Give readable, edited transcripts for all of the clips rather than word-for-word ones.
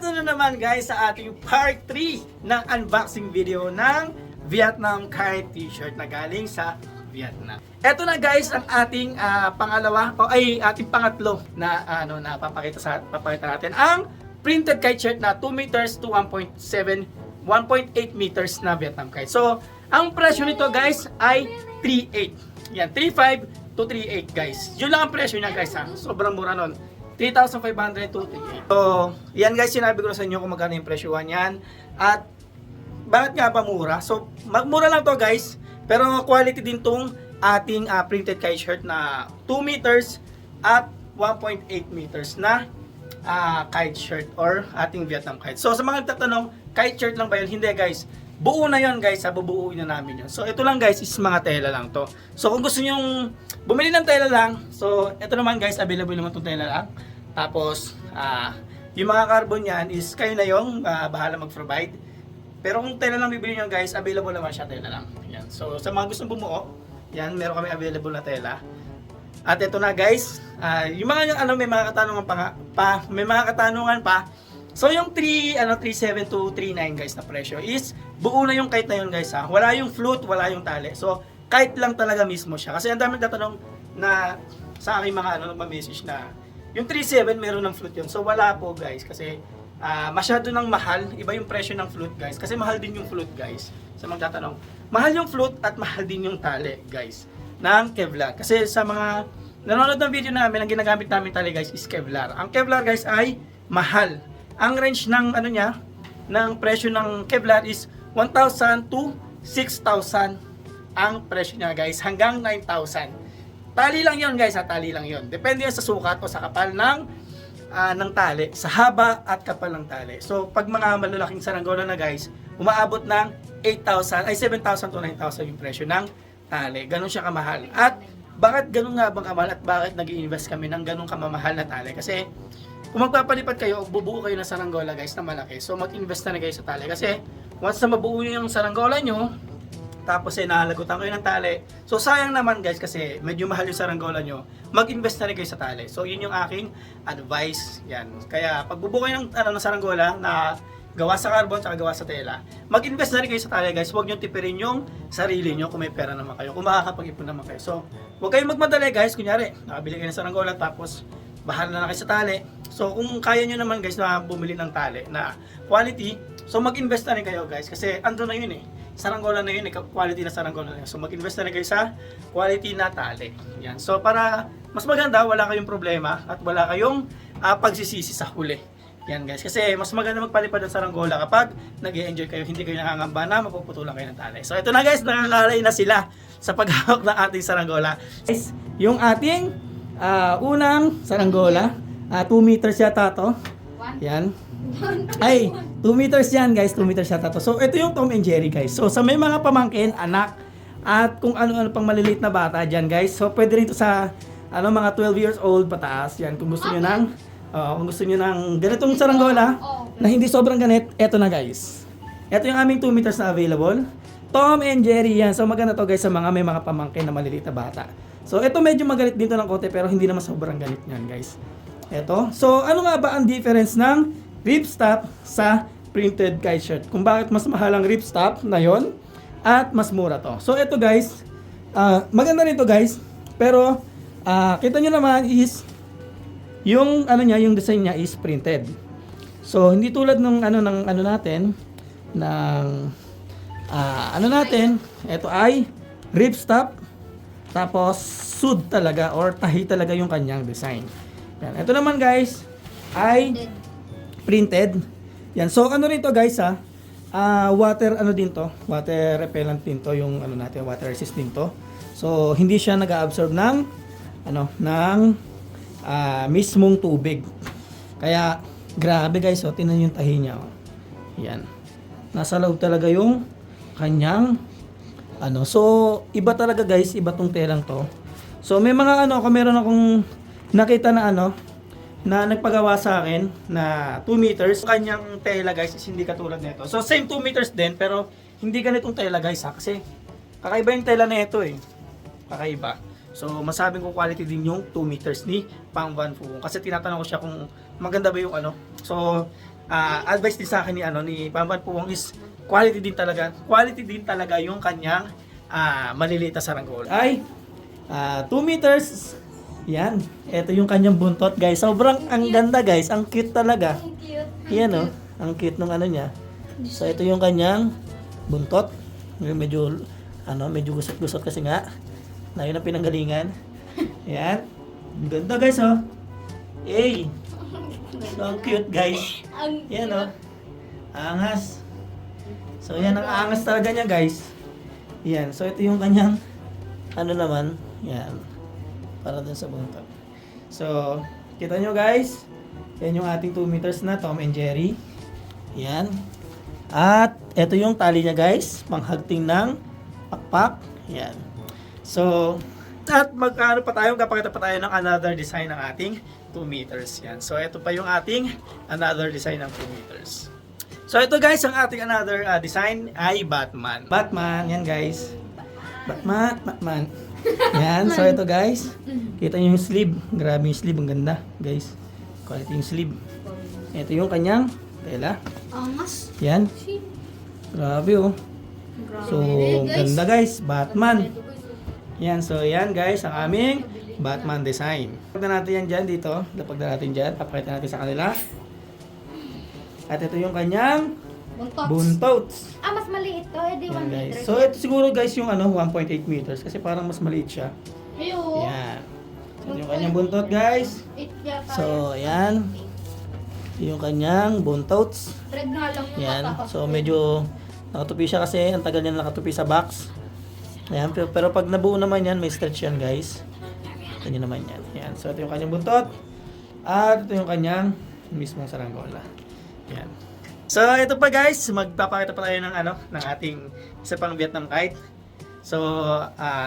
Eto na naman guys sa ating part 3 ng unboxing video ng Vietnam Kite t-shirt na galing sa Vietnam. Eto na guys ang ating ating pangatlo na papakita natin ang printed kite shirt na 2 meters to 1.8 meters na Vietnam kite. So, ang presyo nito guys ay 3.8. Yan, 3.5 to 3.8 guys. Yun lang ang presyo niya guys ha. Sobrang mura nun. 3,500 to 3.8. So, yan guys, sinabi ko sa inyo kung magkano yung presyohan yan. At bakit nga ba mura? So, magmura lang to guys. Pero quality din tong ating printed kite shirt na 2 meters at 1.8 meters na kite shirt or ating Vietnam kite. So, sa mga tatanong, kite shirt lang ba yun? Hindi guys. Buo na yun guys, bubuuin na namin yun. So, ito lang guys is mga tela lang to. So, kung gusto nyo bumili ng tela lang, so, ito naman guys, available naman itong tela lang. Tapos, yung mga carbon yan is kayo na yung bahala mag-provide. Pero kung tela lang bibili nyo guys, available naman siya tela lang. Yan. So, sa mga gustong bumuo, yan, meron kami available na tela. At ito na guys, yung mga may mga katanungan may mga katanungan pa. So yung 3.7 to 3.9 guys na presyo is buo na yung kite na yun guys ha. Wala yung flute, wala yung tali. So kite lang talaga mismo siya. Kasi ang dami nagtatanong na sa aking mga nagma-message na yung 3.7 meron ng flute yun. So wala po guys kasi masyado nang mahal. Iba yung presyo ng flute guys. Kasi mahal din yung flute guys. Sa magtatanong, mahal yung flute at mahal din yung tali guys ng Kevlar. Kasi sa mga nanonood ng video namin, ang ginagamit namin tali guys is Kevlar. Ang Kevlar guys ay mahal. Ang range ng ng presyo ng Kevlar is 1,000 to 6,000 ang presyo niya guys, hanggang 9,000. Tali lang 'yon guys, tali lang 'yon. Depende yan sa sukat o sa kapal ng tali, sa haba at kapal ng tali. So pag mga malalaking saranggola na guys, umaabot ng 7,000 to 9,000 yung presyo ng tali. Ganun siya kamahal. At bakit ganun nga bang kamahal at bakit nag-i-invest kami ng ganun kamamahal na tali? Kasi kung magpapalipat kayo, bubuo kayo ng saranggola guys na malaki. So mag-invest na kayo sa tali. Kasi once na mabuo yung saranggola nyo, tapos nahalagutan kayo ng tali. So sayang naman guys kasi medyo mahal yung saranggola nyo. Mag-invest na kayo sa tali. So yun yung aking advice. Yan. Kaya pag bubuo kayo ng saranggola na gawa sa carbon at gawa sa tela, mag-invest na kayo sa tali guys. Huwag nyo tipirin yung sarili nyo kung may pera naman kayo. Kung makakapag-ipon naman kayo. So huwag kayong magmadali guys. Kunyari, nakabili kayo ng saranggola tapos bahala na kayo sa tali. So kung kaya nyo naman guys na bumili ng tali na quality, so mag-invest na rin kayo guys kasi ando na yun saranggola na yun quality na saranggola na yun. So mag-invest na rin kayo sa quality na tali. Yan. So para mas maganda, wala kayong problema at wala kayong pagsisisi sa huli. Yan guys, kasi mas maganda magpalipad ng saranggola kapag nag-e-enjoy kayo, hindi kayo nakangamba na mapuputulan kayo ng tali. So ito na guys, nakakalay na sila sa paghawak ng ating saranggola. Guys, yung ating unang saranggola, 2 meters yata to. Yan. Ay, 2 meters yan guys, 2 meters yata to. So ito yung Tom and Jerry guys. So sa may mga pamangkin, anak, at kung ano-ano pang maliliit na bata dyan guys. So pwede rin ito sa mga 12 years old pataas. Yan, kung gusto niyo ng ganitong saranggola na hindi sobrang ganit, eto na guys. Ito yung aming 2 meters na available. Tom and Jerry yan. So maganda to guys sa mga may mga pamangkin na maliliit na bata. So ito medyo magalit dito ng konti pero hindi naman sobrang galit niyan guys. Ito. So ano nga ba ang difference ng ripstop sa printed kite shirt? Kung bakit mas mahal ang ripstop na yon at mas mura to. So ito guys, maganda rin to guys. Pero kita nyo naman is yung yung design niya is printed. So hindi tulad ng natin ito ay ripstop tapos sud talaga or tahi talaga yung kanyang design. Yan. Ito naman guys ay printed. Yan. So rin to guys water water repellent din to yung water resistant to. So hindi siya nag-absorb ng mismong tubig. Kaya grabe guys, tingnan yung tahi niya. Yan. Nasa loob talaga yung kanyang so iba talaga guys, iba tong telang to. So may mga meron akong nakita na na nagpagawa sa akin na 2 meters. Kanyang tela guys is hindi katulad nito. So same 2 meters din pero hindi ganitong tela guys kasi kakaiba yung tela nito kakaiba. So masabing ko quality din yung 2 meters ni Pang Van Phuong kasi tinatanong ko siya kung maganda ba yung So advice din sa akin ni Pamban Puwang is quality din talaga yung kanyang maliliit na saranggola. Ay 2 meters. Yan. Ito yung kanyang buntot, guys. Sobrang ang ganda, guys. Ang cute talaga. Yan, oh. Ang cute ng niya. So, ito yung kanyang buntot. Medyo gusot-gusot kasi nga. Na yun ang pinanggalingan. Yan. Ang ganda, guys, oh. Hey. So, ang cute, guys. Yan, oh. Angas. So, yan ang angas talaga niya, guys. Yan. So, ito yung kanyang naman. Yan. Para dun sa buntot. So, kita nyo, guys. Yan yung ating 2 meters na Tom and Jerry. Yan. At, ito yung tali niya, guys. Panghagting ng pakpak. Yan. So, at kapakita pa tayo ng another design ng ating 2 meters. Yan. So, ito pa yung ating another design ng 2 meters. So, ito, guys, ang ating another design ay Batman. Batman, yan, guys. Batman. Yan, so ito, guys. Kita nyo yung sleeve. Grabe yung sleeve, ang ganda, guys. Quality yung sleeve. Ito yung kanyang tela. Angas. Yan. Grabe, oh. So, ganda, guys. Batman. Yan, so yan, guys, ang aming Batman design. Lapag na natin yan dyan dito. Lapag na natin dyan. Papakita natin sa kanila. At ito yung kanyang buntots. Mas maliit to. Di 1 Yan, guys. meter. So, ito siguro, guys, yung 1.8 meters. Kasi parang mas maliit siya. Ayun. Yan. So, yung kanyang buntot, guys. So, ayan. Yung kanyang buntots. Red nga lang yung Yan. mata. So, medyo nakatupi siya kasi ang tagal niya nakatupi sa box. Ayan. Pero pag nabuo naman yan, may stretch yan, guys. Ito nyo naman yan. Yan. So, ito yung kanyang buntot. At ito yung kanyang mismong saranggola. Yan. So, ito pa, guys. Magpapakita pa tayo ng ating isa pang Vietnam kite. So,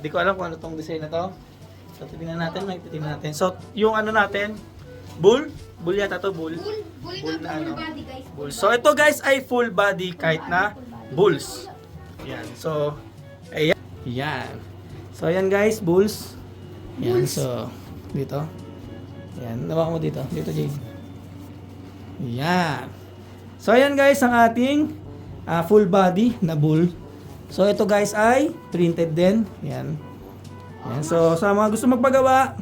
di ko alam kung ano tong design na to. So, titingnan natin. So, yung natin, bull yata to, bull. Bull na full body, guys. Bull. So, ito, guys, ay full body kite na bulls. Yan. So, ayan. Yan. So, ayan, guys, bulls. Yan. So, dito. Yan. Nawa mo dito. Dito, Jade. Yan. So, ayan, guys, ang ating full body na bull. So, ito, guys, ay printed din. Yan. Yan. So, sa mga gusto magpagawa,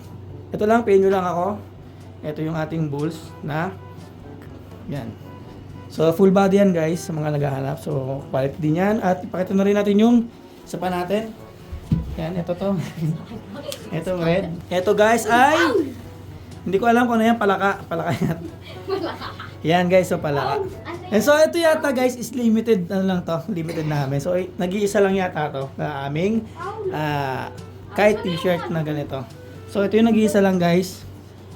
ito lang, pay nyo lang ako. Ito yung ating bulls na yan. So, full body yan, guys, sa mga naghahanap. So, quality din yan. At ipakita na rin natin yung isa pa natin. Yan, ito to. Ito, red. Ito, guys, ay hindi ko alam kung ano yan, palaka. Palaka yan. Yan, guys, so palaka. And so, ito yata, guys, is limited, limited namin. So, nag-iisa lang yata to na aming kite t-shirt na ganito. So, ito yung nag-iisa lang, guys.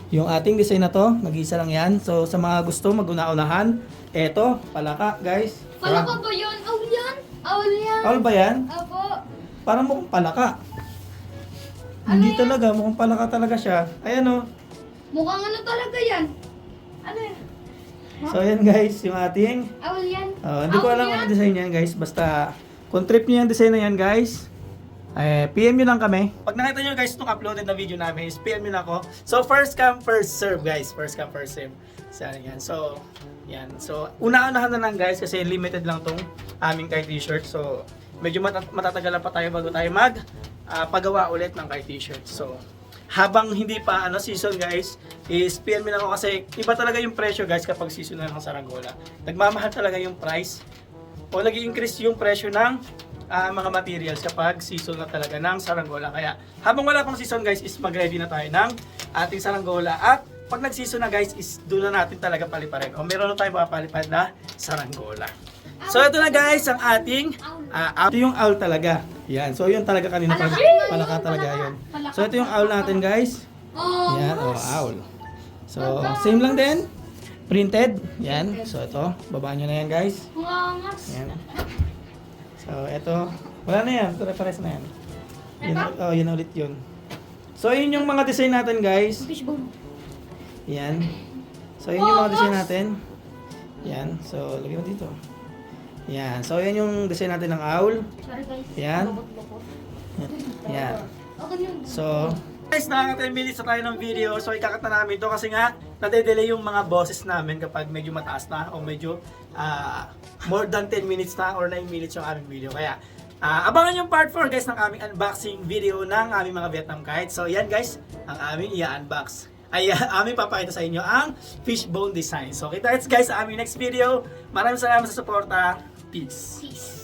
Yung ating design na to, nag-iisa lang yan. So, sa mga gusto, mag-una-unahan. Eto, palaka, guys. Palaka ba yun? Owl yan? Owl yan? Owl ba yan? Opo. Parang mukhang palaka. Hindi talaga, mukhang palaka talaga siya. Ayan, oh. Mukhang ano talaga yan? Ano yan? So, ayan, guys, yung ating Owl yan? hindi ko alam kung ano design yan, guys. Basta, kung trip niyo yung design na yan, guys, PM nyo lang kami. Pag nakita nyo, guys, itong uploaded na video namin, is PM nyo lang ako. So, first come, first serve, guys. First come, first serve. So, yan. So, una-unahan na lang, guys, kasi limited lang tong aming kite t-shirt. So, medyo matatagalan pa tayo bago tayo pagawa ulit ng kite t-shirt. So, habang hindi pa season, guys, is PM nyo lang ako kasi iba talaga yung presyo, guys, kapag season na ng saranggola. Nagmamahal talaga yung price o nag-i-increase yung presyo ng mga materials kapag season na talaga ng saranggola. Kaya habang wala pang season, guys, is mag-ready na tayo ng ating saranggola. At pag nag-season na, guys, is doon na natin talaga paliparin. O meron na tayo papalipad na saranggola. So ito na, guys, ang ating ito yung owl talaga. Yan. So yun talaga kanina palaka talaga yun. So ito yung owl natin, guys. Yan, owl. So same lang din. Printed. Yan. So ito, babaan nyo na yan, guys. Yan. So, eto. Wala na yan. Ito, reference na yan. Yun ulit yun. So, yun yung mga design natin, guys. Fishbone. Yan. So, yun yung mga design natin. Yan. So, lagyan mo dito. Yan. So, yan yung design natin ng owl. Sorry, guys. Yan. Yan. So, Guys, nakaka 10 minutes na tayo ng video. So ikakat na namin to kasi nga nade-delay yung mga boses namin kapag medyo mataas na o medyo more than 10 minutes na or 9 minutes yung aming video. Kaya abangan yung part 4 guys ng aming unboxing video ng aming mga Vietnam kite. So yan guys, ang aming i-unbox. Ay aming papakita sa inyo ang fishbone design. So kita-kits guys sa aming next video. Maraming salamat sa suporta. Peace. Peace.